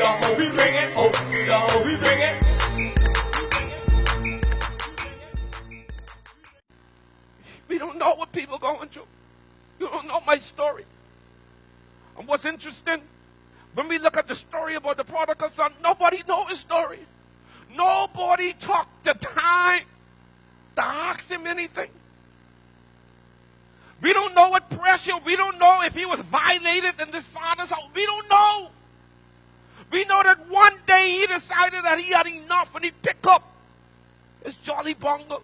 hope, we bring it. Hope to the hope, we bring it. We don't know what people are going through. You don't know my story. And what's interesting, when we look at the story about the prodigal son, nobody knows his story. Nobody took the time to ask him anything. We don't know what pressure, we don't know if he was violated in this father's house. We don't know. We know that one day he decided that he had enough and he picked up his jolly bungle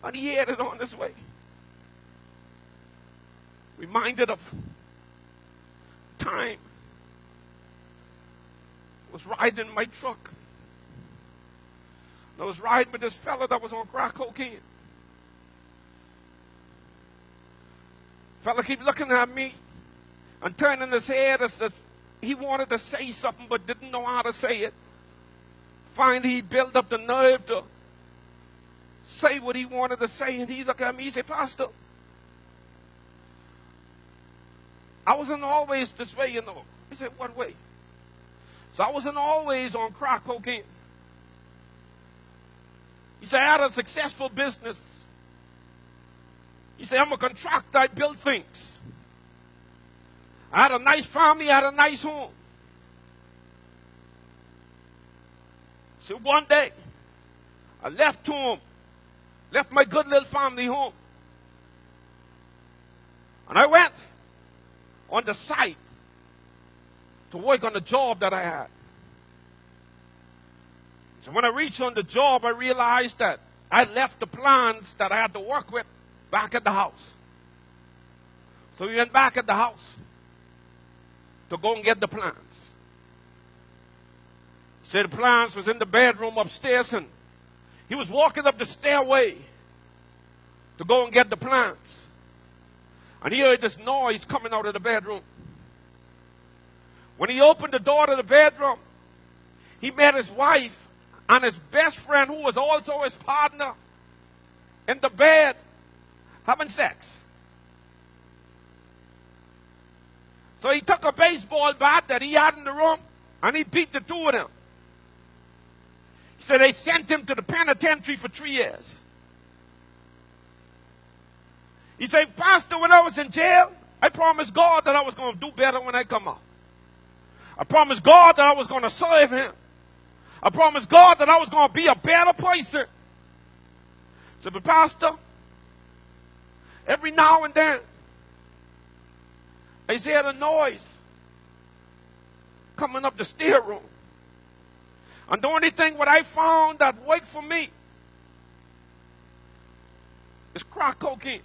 and he headed on his way. Reminded of time. I was riding in my truck. I was riding with this fella that was on crack cocaine. Fella keep looking at me and turning his head as if he wanted to say something but didn't know how to say it. Finally, he built up the nerve to say what he wanted to say, and he looked at me, he said, Pastor, I wasn't always this way, you know. He said, what way? So I wasn't always on crack cocaine. He said, I had a successful business. He said, I'm a contractor, I build things. I had a nice family, I had a nice home. So one day, I left home, left my good little family home. And I went on the site to work on the job that I had. So when I reached on the job, I realized that I left the plans that I had to work with back at the house. So we went back at the house to go and get the plans. He said the plans was in the bedroom upstairs, and he was walking up the stairway to go and get the plans. And he heard this noise coming out of the bedroom. When he opened the door to the bedroom, he met his wife and his best friend, who was also his partner, in the bed having sex. So he took a baseball bat that he had in the room and he beat the two of them. He said they sent him to the penitentiary for 3 years. He said, Pastor, when I was in jail, I promised God that I was going to do better when I come out. I promised God that I was going to serve him. I promised God that I was going to be a better person. So, but Pastor, every now and then, I hear a noise coming up the stair room. And the only thing what I found that worked for me is crack cocaine.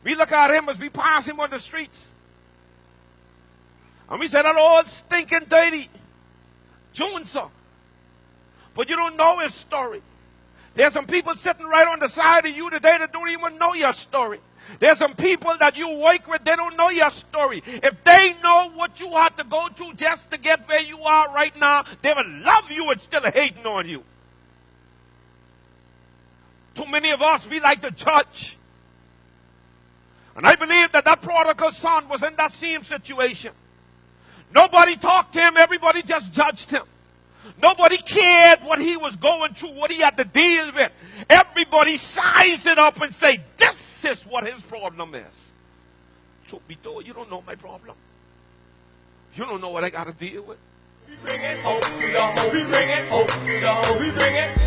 We look at him as we pass him on the streets. And we say that old stinking dirty Joneser. But you don't know his story. There's some people sitting right on the side of you today that don't even know your story. There's some people that you work with, they don't know your story. If they know what you had to go through just to get where you are right now, they would love you and still hating on you. Too many of us, we like to judge. And I believe that that prodigal son was in that same situation. Nobody talked to him, everybody just judged him. Nobody cared what he was going through, what he had to deal with. Everybody sized it up and say, this is what his problem is. Truth be told, you don't know my problem. You don't know what I got to deal with. We bring it, hope to the hope, we bring it, hope to the hope, we bring it.